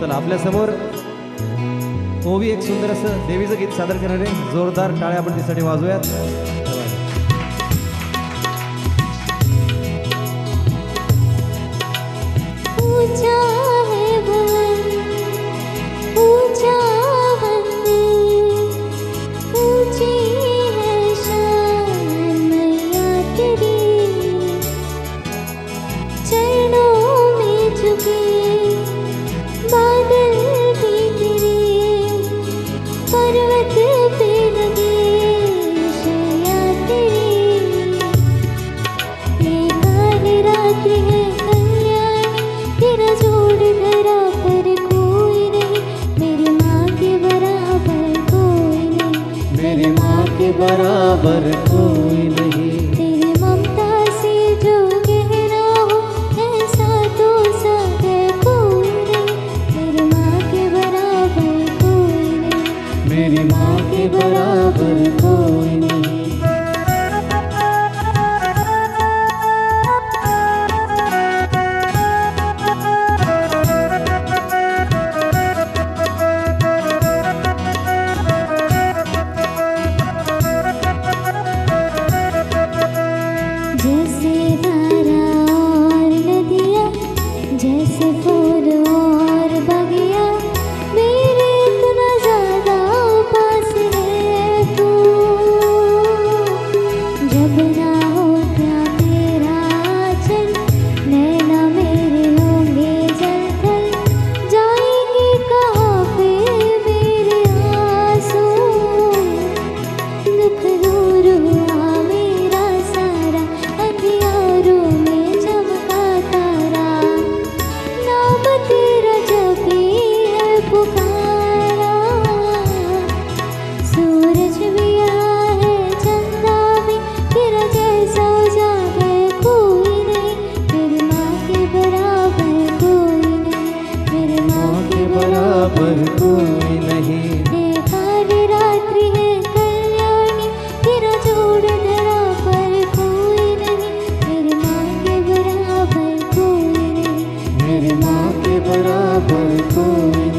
चला आपल्या समोर ओवी एक सुंदर असं देवीचं गीत सादर करणारे जोरदार टाळ्या आपण त्यासाठी वाजूयात. ऊंचा है भवन, ऊंचा मंदिर, ऊंची है शान मैया तेरी, चरणों में झुके बादल भी तेरे, पर्वत पे लगे शैया तेरी, ये काली रात है कल्याणी, तेरा जोड़ धरा पर कोई नहीं, मेरी माँ के बराबर कोई नहीं, मेरी माँ के बराबर कोई नहीं. तेरी ममता से जो गहरा हो ऐसा तो सागर कोई नहीं, मेरी माँ के बराबर कोई नहीं, मेरी माँ के बराबर कोई नहीं. जैसे धारा और नदियाँ, जैसे फूल और बगिया, मेरे इतना ज़्यादा पास है तू, जब ना होता तेरा आँचल, नैना मेरे होंगे जलथल, जाएंगे कहाँ पे मेरे आंसू, दुख दूर हुआ मेरा सारा, अंधियारों में चमका तारा, नाम तेरा जपी है पुकारा, सूरज भी आया है चंदा भी, तेरा जैसा उजागर कोई नहीं, मेरी माँ के बराबर कोई नहीं, मेरी माँ के बराबर कोई नहीं. ये काली रात्रि है कल्याणी, तेरा जोड़ धरा पर कोई नहीं, मेरी माँ के बराबर कोई नहीं, मेरी माँ के बराबर कोई